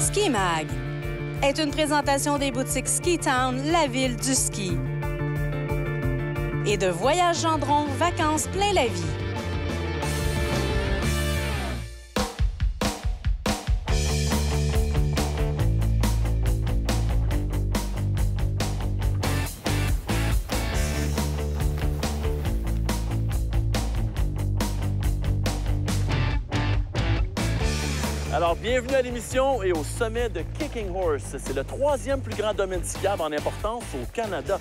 Ski Mag est une présentation des boutiques Ski Town, la ville du ski. Et de Voyage Gendron, vacances plein la vie. Alors, bienvenue à l'émission et au sommet de Kicking Horse. C'est le 3e plus grand domaine skiable en importance au Canada.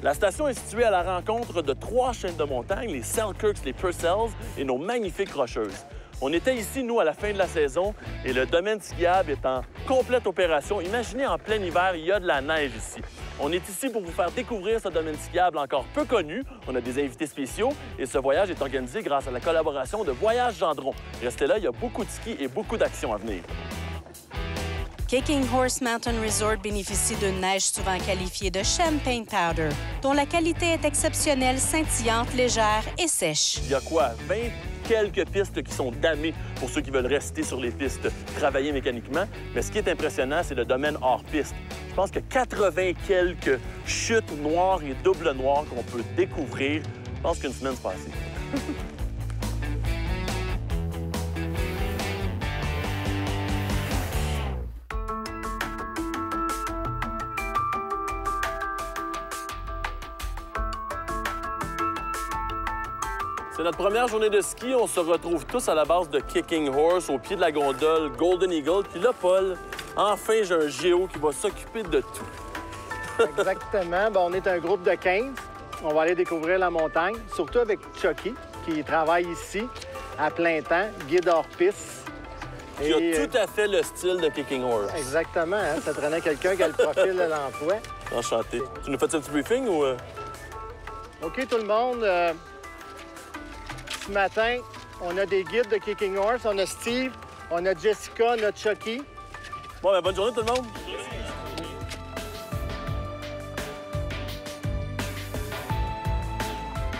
La station est située à la rencontre de 3 chaînes de montagne, les Selkirks, les Purcells et nos magnifiques Rocheuses. On était ici, nous, à la fin de la saison et le domaine skiable est en complète opération. Imaginez, en plein hiver, il y a de la neige ici. On est ici pour vous faire découvrir ce domaine skiable encore peu connu. On a des invités spéciaux et ce voyage est organisé grâce à la collaboration de Voyage Gendron. Restez là, il y a beaucoup de ski et beaucoup d'actions à venir. Kicking Horse Mountain Resort bénéficie d'une neige souvent qualifiée de champagne powder, dont la qualité est exceptionnelle, scintillante, légère et sèche. Il y a quoi? 20 quelques pistes qui sont damées pour ceux qui veulent rester sur les pistes, travailler mécaniquement. Mais ce qui est impressionnant, c'est le domaine hors piste. Je pense que 80 quelques chutes noires et doubles noires qu'on peut découvrir. Je pense qu'une semaine se passe. C'est notre première journée de ski. On se retrouve tous à la base de Kicking Horse, au pied de la gondole Golden Eagle. Puis là, Paul, enfin, j'ai un géo qui va s'occuper de tout. Exactement. Bon, on est un groupe de 15. On va aller découvrir la montagne, surtout avec Chucky, qui travaille ici à plein temps, guide hors piste. Qui a tout à fait le style de Kicking Horse. Exactement. Hein? Ça prenait quelqu'un qui a le profil de l'emploi. Enchanté. Tu nous fais un petit briefing ou... OK, tout le monde. Ce matin, on a des guides de Kicking Horse. On a Steve, on a Jessica, on a Chucky. Bon, ben, bonne journée tout le monde.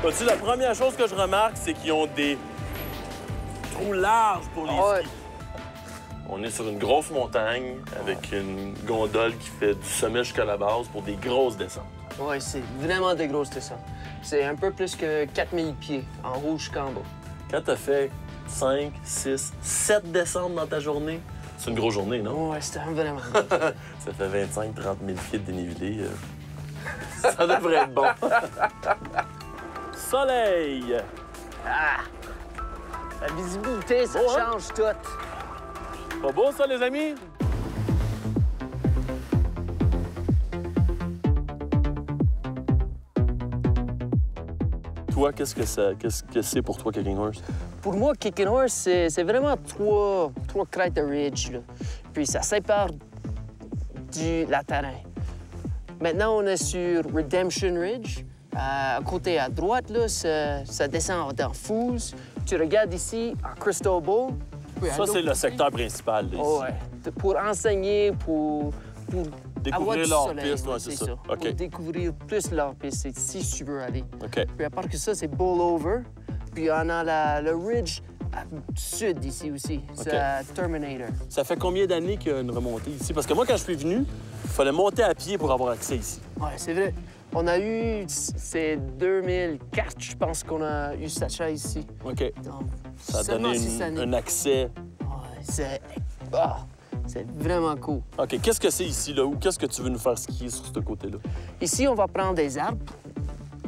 Vois-tu, la première chose que je remarque, c'est qu'ils ont des trous larges pour les skis. On est sur une grosse montagne avec une gondole qui fait du sommet jusqu'à la base pour des grosses descentes. Oui, c'est vraiment des grosses descentes. C'est un peu plus que 4000 pieds, en haut jusqu'en bas. Quand tu as fait 5, 6, 7 descentes dans ta journée, c'est une grosse journée, non? Oui, c'était vraiment. Ça fait 25 30 000 pieds de dénivelé. Ça devrait être bon. Soleil! Ah! La visibilité, ça change tout. Pas beau, ça, les amis? Toi, qu'est-ce que c'est pour toi, Kicking Horse? Pour moi, Kicking Horse, c'est vraiment trois crêtes de ridge. Là. Puis ça sépare la terrain. Maintenant, on est sur Redemption Ridge. À côté à droite, là, ça descend dans Foos. Tu regardes ici, à Crystal Bowl. Ça, c'est le secteur principal, là, ici. Ouais. Pour enseigner, pour découvrir leur piste, ouais, c'est ça. OK. Pour découvrir plus leur piste, c'est ici si tu veux aller. OK. Puis à part que ça, c'est Bowl Over. Puis on a le Ridge à sud ici aussi. C'est à Terminator. Ça fait combien d'années qu'il y a une remontée ici? Parce que moi, quand je suis venu, il fallait monter à pied pour avoir accès ici. Oui, c'est vrai. On a eu, c'est 2004, je pense qu'on a eu cette chaise ici. OK. Donc, ça a donné un accès. Ouais, c'est vraiment cool. OK. Qu'est-ce que c'est ici, là? Ou qu'est-ce que tu veux nous faire skier sur ce côté-là? Ici, on va prendre des arbres,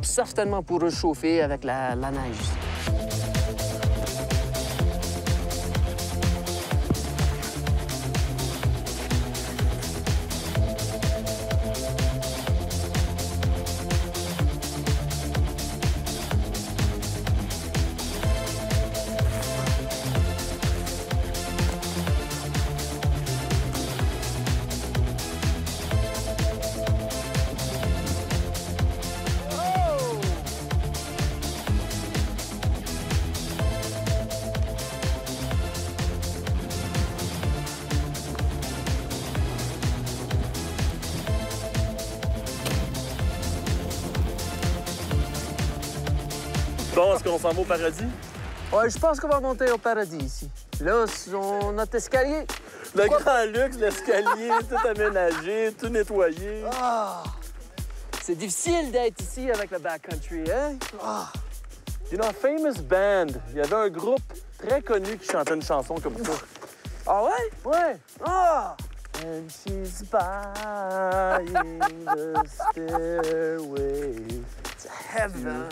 certainement pour réchauffer avec la neige. Bon, est-ce qu'on s'en va au paradis? Ouais, je pense qu'on va monter au paradis ici. Là, sur notre escalier. Le grand luxe, l'escalier, tout aménagé, tout nettoyé. Ah! C'est difficile d'être ici avec le backcountry, hein? Ah! You know, a famous band. Il y avait un groupe très connu qui chantait une chanson comme ça. Ah ouais? Ouais. Ah! And she's buying the stairway C'est heaven.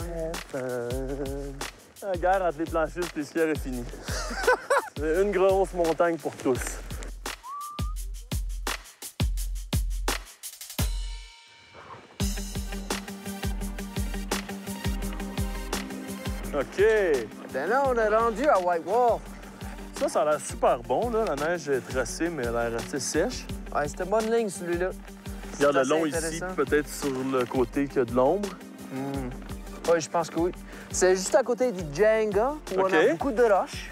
to heaven. La guerre entre les planchistes et les skieurs est finie. C'est une grosse montagne pour tous. OK. Ben là, on est rendu à White Wall. Ça a l'air super bon, là. La neige est tracée, mais elle a l'air assez sèche. Ouais, c'était une bonne ligne, celui-là. Regarde le assez long ici, intéressant. peut-être sur le côté qu'il y a de l'ombre. Oui, je pense que oui. C'est juste à côté du Jenga, où OK. on a beaucoup de roches.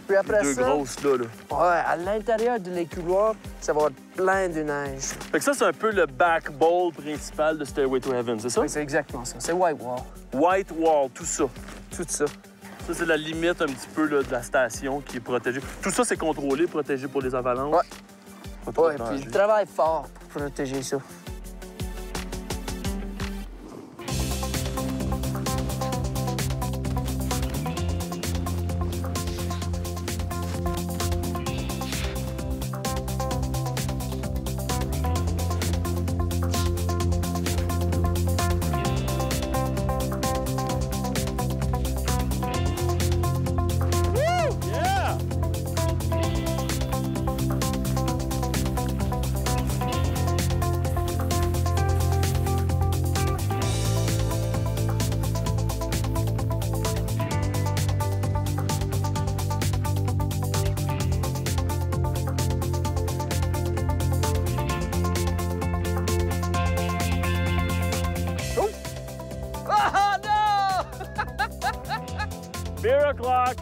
Puis après Deux ça, grosses, là. ouais, à l'intérieur de les couloirs, ça va être plein de neige. Fait que ça, c'est un peu le back bowl principal de Stairway to Heaven, c'est ça? Oui, c'est exactement ça. C'est White Wall. White Wall, tout ça. Tout ça. Ça, c'est la limite un petit peu là, de la station qui est protégée. Tout ça, c'est contrôlé, protégé pour les avalanches. Ouais. Pas trop Ouais, de puis danger. il travaille fort pour protéger ça. Yeah! Oh non! Beer o'clock!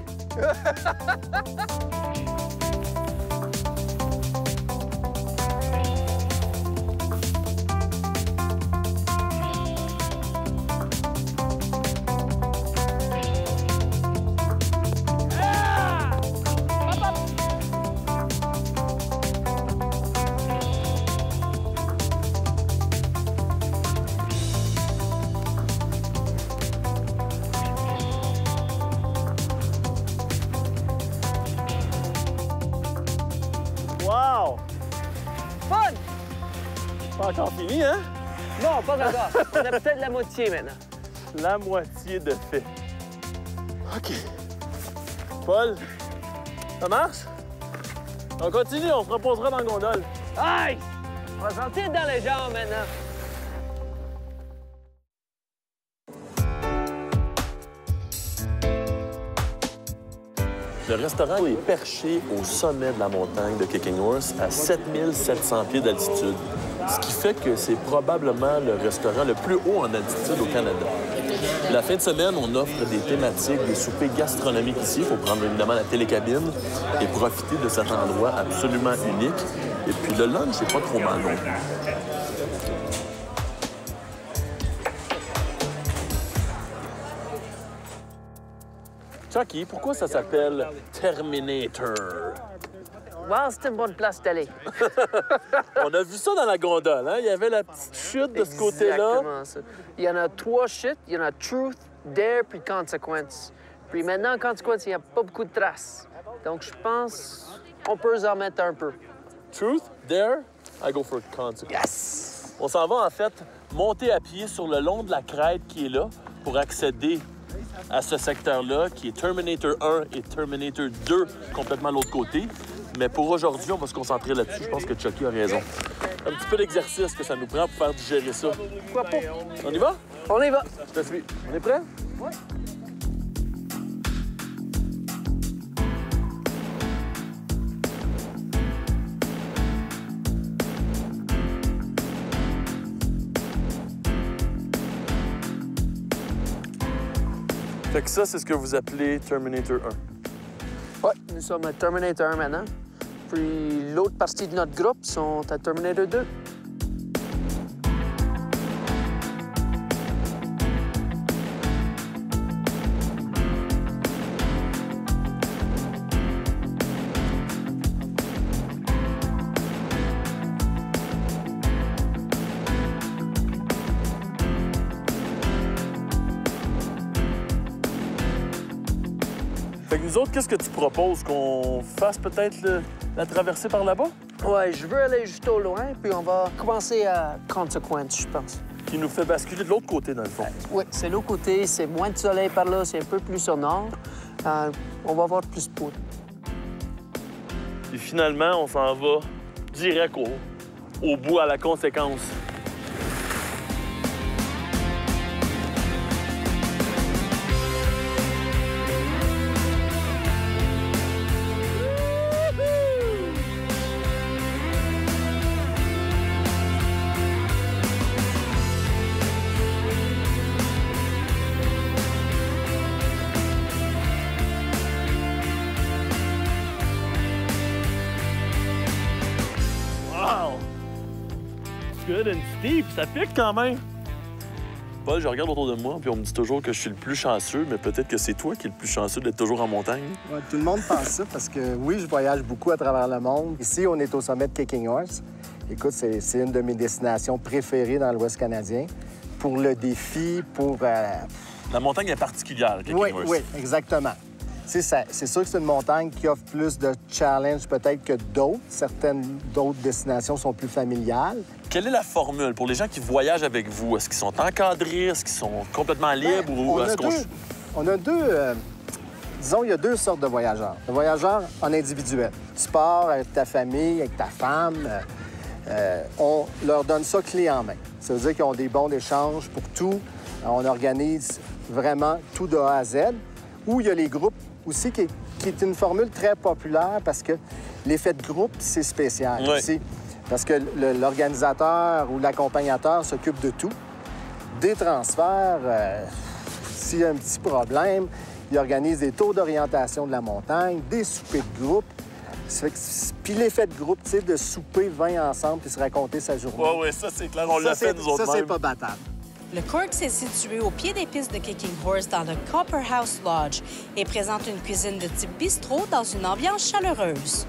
Wow! Fun! Pas encore fini, hein? Non, pas encore. On a peut-être la moitié maintenant. La moitié de fait. OK. Paul, ça marche? On continue, on se reposera dans la gondole. Aïe! On va sentir dans les jambes maintenant. Le restaurant est perché au sommet de la montagne de Kicking Horse, à 7700 pieds d'altitude. Ce qui fait que c'est probablement le restaurant le plus haut en altitude au Canada. La fin de semaine, on offre des thématiques, des soupers gastronomiques ici. Il faut prendre évidemment la télécabine et profiter de cet endroit absolument unique. Et puis le lunch, c'est pas trop mal non plus. Chucky, pourquoi ça s'appelle Terminator? Wow, c'est une bonne place d'aller. On a vu ça dans la gondole, hein? Il y avait la petite chute de ce côté-là. Exactement ça. Il y en a 3 chutes. Il y en a Truth, Dare, puis Consequence. Puis maintenant, Consequence, il n'y a pas beaucoup de traces. Donc, je pense qu'on peut en mettre un peu. Truth, Dare, I go for Consequence. Yes! On s'en va, en fait, monter à pied sur le long de la crête qui est là pour accéder à ce secteur-là, qui est Terminator 1 et Terminator 2, complètement de l'autre côté. Mais pour aujourd'hui, on va se concentrer là-dessus. Je pense que Chucky a raison. Un petit peu d'exercice que ça nous prend pour faire digérer ça. Pourquoi pas? On y va? On y va. Je te suis. On est prêt? Oui. Fait que ça, c'est ce que vous appelez Terminator 1. Oui, nous sommes à Terminator 1 maintenant. Puis l'autre partie de notre groupe sont à Terminator 2. nous autres, qu'est-ce que tu proposes? Qu'on fasse peut-être la traversée par là-bas? Ouais, je veux aller juste au loin, puis on va commencer à Consequence, je pense. Qui nous fait basculer de l'autre côté, dans le fond. Oui, c'est l'autre côté, c'est moins de soleil par là, c'est un peu plus au nord. On va avoir plus de poudre. Et finalement, on s'en va direct au bout, à la conséquence. Good and steep, ça pique quand même. Paul, je regarde autour de moi, puis on me dit toujours que je suis le plus chanceux, mais peut-être que c'est toi qui es le plus chanceux d'être toujours en montagne. Ouais, tout le monde pense ça parce que, oui, je voyage beaucoup à travers le monde. Ici, on est au sommet de Kicking Horse. Écoute, c'est une de mes destinations préférées dans l'Ouest canadien. Pour le défi, pour... La montagne est particulière, Kicking Horse. Oui, exactement. C'est sûr que c'est une montagne qui offre plus de challenges peut-être que d'autres. Certaines d'autres destinations sont plus familiales. Quelle est la formule pour les gens qui voyagent avec vous? Est-ce qu'ils sont encadrés? Est-ce qu'ils sont complètement libres? On a deux... disons, il y a deux sortes de voyageurs. Le voyageur en individuel. Tu pars avec ta famille, avec ta femme. On leur donne ça clé en main. Ça veut dire qu'ils ont des bons d'échange pour tout. On organise vraiment tout de A à Z. Ou il y a les groupes aussi, qui est une formule très populaire parce que l'effet de groupe, c'est spécial aussi. Parce que l'organisateur ou l'accompagnateur s'occupe de tout. Des transferts, s'il y a un petit problème, il organise des tours d'orientation de la montagne, des soupers de groupe. Puis l'effet de groupe, tu sais, de souper 20 ensemble puis se raconter sa journée. Oui, ça, c'est clair. On l'a fait, nous autres. Ça, c'est pas battable. Le Corks est situé au pied des pistes de Kicking Horse dans le Copper House Lodge et présente une cuisine de type bistrot dans une ambiance chaleureuse.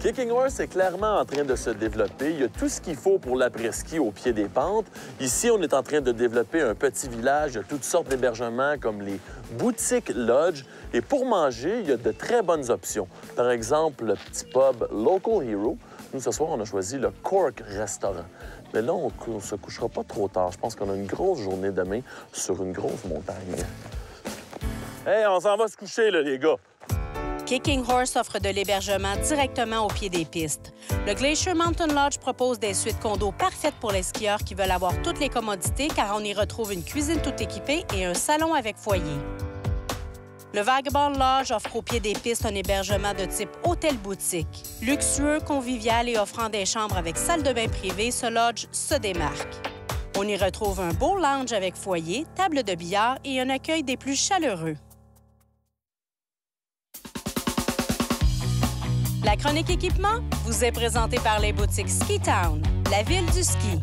Kicking Horse est clairement en train de se développer. Il y a tout ce qu'il faut pour l'après-ski au pied des pentes. Ici, on est en train de développer un petit village. Il y a toutes sortes d'hébergements comme les boutiques Lodge. Et pour manger, il y a de très bonnes options. Par exemple, le petit pub Local Hero. Nous, ce soir, on a choisi le Cork Restaurant. Mais là, on ne se couchera pas trop tard. Je pense qu'on a une grosse journée demain sur une grosse montagne. Hey, on s'en va se coucher, là, les gars. Kicking Horse offre de l'hébergement directement au pied des pistes. Le Glacier Mountain Lodge propose des suites condos parfaites pour les skieurs qui veulent avoir toutes les commodités car on y retrouve une cuisine toute équipée et un salon avec foyer. Le Vagabond Lodge offre au pied des pistes un hébergement de type hôtel-boutique. Luxueux, convivial et offrant des chambres avec salle de bain privée, ce lodge se démarque. On y retrouve un beau lounge avec foyer, table de billard et un accueil des plus chaleureux. La chronique équipement vous est présentée par les boutiques Ski Town, la ville du ski.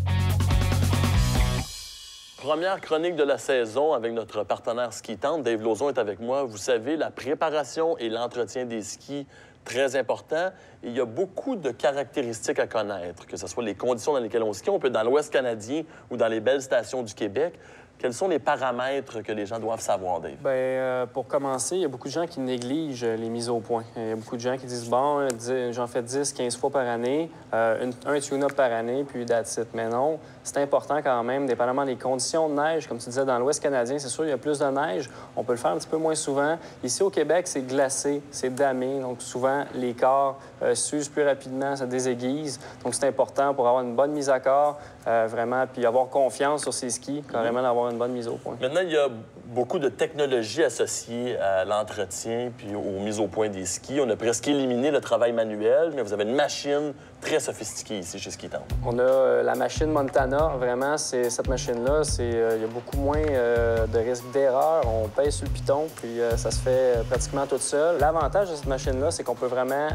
Première chronique de la saison avec notre partenaire Ski Town. Dave Lauzon est avec moi. Vous savez, la préparation et l'entretien des skis, très important. Et il y a beaucoup de caractéristiques à connaître, que ce soit les conditions dans lesquelles on skie. On peut être dans l'Ouest canadien ou dans les belles stations du Québec. Quels sont les paramètres que les gens doivent savoir, Dave? Bien, pour commencer, il y a beaucoup de gens qui négligent les mises au point. Il y a beaucoup de gens qui disent, bon, j'en fais 10, 15 fois par année, un tune-up par année, puis that's it. Mais non, c'est important quand même, dépendamment des conditions de neige. Comme tu disais, dans l'Ouest canadien, c'est sûr, il y a plus de neige. On peut le faire un petit peu moins souvent. Ici, au Québec, c'est glacé, c'est damé. Donc, souvent, les corps s'usent plus rapidement, ça désaiguise. Donc, c'est important pour avoir une bonne mise à corps, vraiment, puis avoir confiance sur ses skis, carrément d'avoir une bonne mise au point. Maintenant, il y a beaucoup de technologies associées à l'entretien puis aux mises au point des skis. On a presque éliminé le travail manuel, mais vous avez une machine très sophistiquée ici chez Ski Town. On a la machine Montana. Vraiment, cette machine-là, il y a beaucoup moins de risque d'erreur. On pèse sur le piton, puis ça se fait pratiquement toute seule. L'avantage de cette machine-là, c'est qu'on peut vraiment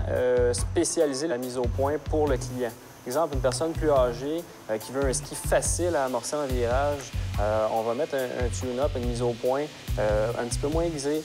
spécialiser la mise au point pour le client. Exemple, une personne plus âgée qui veut un ski facile à amorcer en virage, On va mettre un tune-up, une mise au point un petit peu moins aiguisée,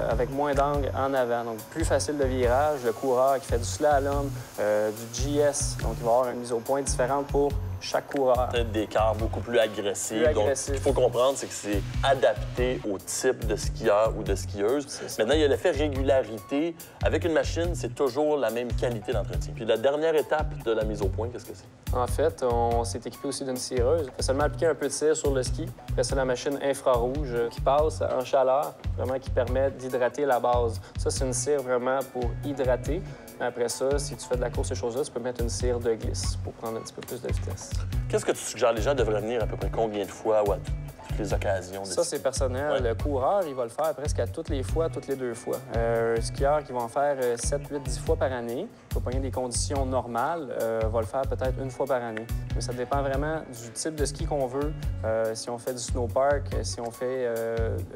avec moins d'angle en avant. Donc, plus facile de virage. Le coureur qui fait du slalom, du GS, donc il va avoir une mise au point différente pour chaque coureur. Peut-être des quarts beaucoup plus agressifs. Donc, ce qu'il faut comprendre, c'est que c'est adapté au type de skieur ou de skieuse. Maintenant, il y a l'effet régularité. Avec une machine, c'est toujours la même qualité d'entretien. Puis la dernière étape de la mise au point, qu'est-ce que c'est? En fait, on s'est équipé aussi d'une cireuse. On fait seulement appliquer un peu de cire sur le ski. Après ça, la machine infrarouge qui passe en chaleur, vraiment qui permet d'hydrater la base. Ça, c'est une cire vraiment pour hydrater. Après ça, si tu fais de la course, ces choses-là, tu peux mettre une cire de glisse pour prendre un petit peu plus de vitesse. Qu'est-ce que tu suggères? Les gens devraient venir à peu près combien de fois ou à toutes les occasions? Ça, c'est personnel. Ouais. Le coureur, il va le faire presque à toutes les fois, toutes les 2 fois. Un skieur qui va en faire 7, 8, 10 fois par année, pour pogner des conditions normales, va le faire peut-être 1 fois par année. Mais ça dépend vraiment du type de ski qu'on veut. Si on fait du snowpark, si on fait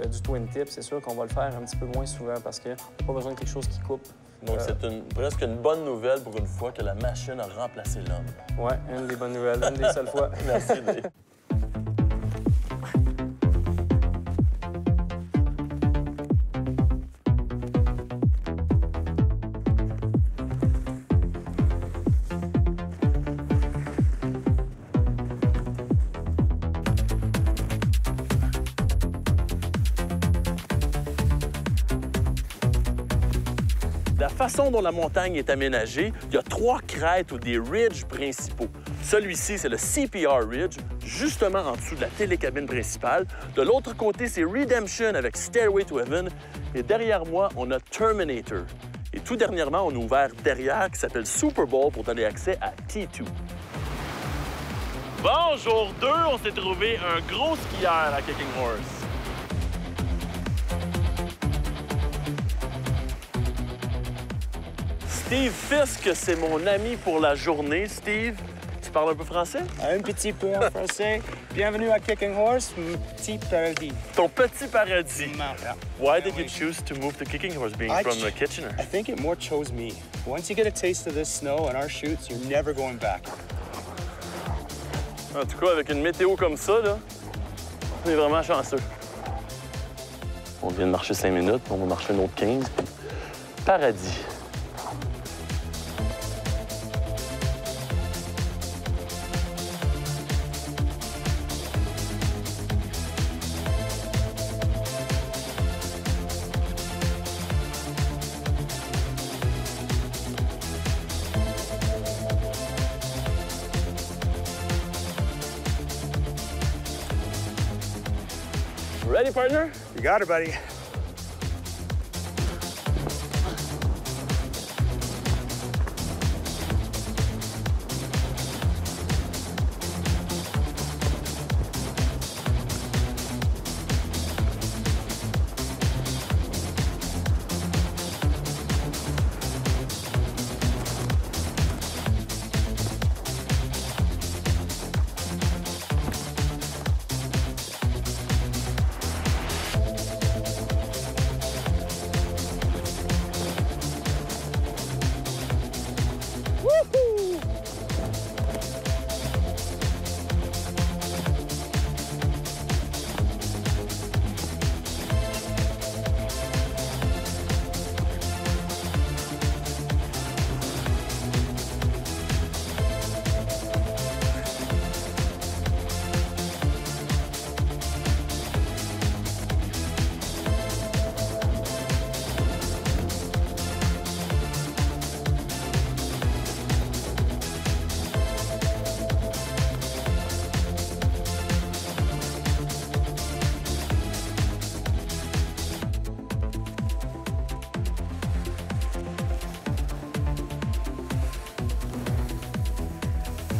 du twin tip, c'est sûr qu'on va le faire un petit peu moins souvent parce qu'on n'a pas besoin de quelque chose qui coupe. Donc, c'est presque une bonne nouvelle pour une fois que la machine a remplacé l'homme. Oui, une des bonnes nouvelles, une des seules fois. Merci, Dave. La façon dont la montagne est aménagée, il y a 3 crêtes ou des ridges principaux. Celui-ci, c'est le CPR Ridge, justement en dessous de la télécabine principale. De l'autre côté, c'est Redemption avec Stairway to Heaven. Et derrière moi, on a Terminator. Et tout dernièrement, on a ouvert derrière, qui s'appelle Super Bowl, pour donner accès à T2. Bon, jour 2, on s'est trouvé un gros skieur à Kicking Horse. Steve Fisk, c'est mon ami pour la journée. Steve, tu parles un peu français? Un petit peu en français. Bienvenue à Kicking Horse, mon petit paradis. Ton petit paradis. Yeah. Why did you choose to move to Kicking Horse, being from Kitchener? I think it more chose me. Once you get a taste of this snow and our chutes, you're never going back. En tout cas, avec une météo comme ça, là, on est vraiment chanceux. On vient de marcher 5 minutes, on va marcher un autre 15. Paradis. Ready, partner? You got it, buddy.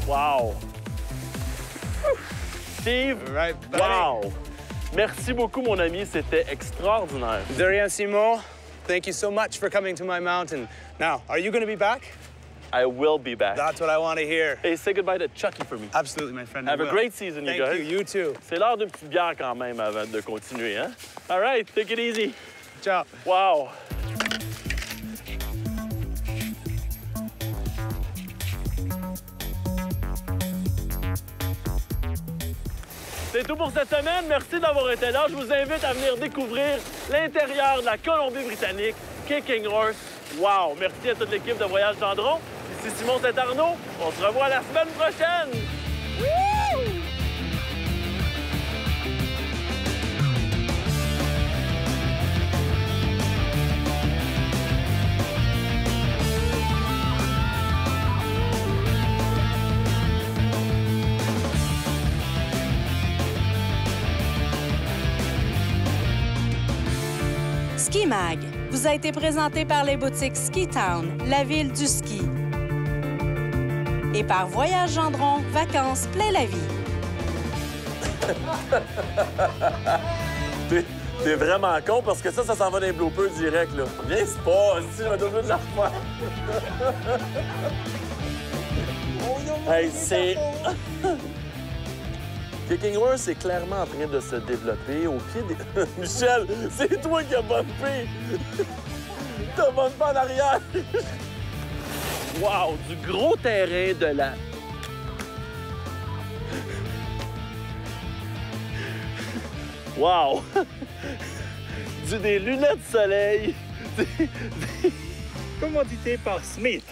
Wow! Steve, Right, buddy. wow! Merci beaucoup, mon ami. C'était extraordinaire. Dorian Simon, thank you so much for coming to my mountain. Now, are you going to be back? I will be back. That's what I want to hear. Hey, say goodbye to Chucky for me. Absolutely, my friend. Have a great season, you guys. Thank you. You too. C'est l'heure d'une petite bière quand même avant de continuer, hein? All right, take it easy. Ciao. Wow! C'est tout pour cette semaine. Merci d'avoir été là. Je vous invite à venir découvrir l'intérieur de la Colombie-Britannique, Kicking Horse. Wow! Merci à toute l'équipe de Voyage Gendron. Ici Simon Saint-Arnaud. On se revoit la semaine prochaine. Wouh! Ski Mag vous a été présenté par les boutiques Ski Town, la ville du ski. Et par Voyage Gendron, vacances plein la vie. T'es vraiment con parce que ça s'en va dans les bloopers direct, là. Viens, c'est pas. Si, je vais donner de la refaire. Hey, c'est... Kicking Horse est clairement en train de se développer au pied des... Michel, c'est toi qui as bumpé! T'as bumpé en arrière! Wow! Du gros terrain de la... Wow! Des lunettes de soleil! Commandité par Smith.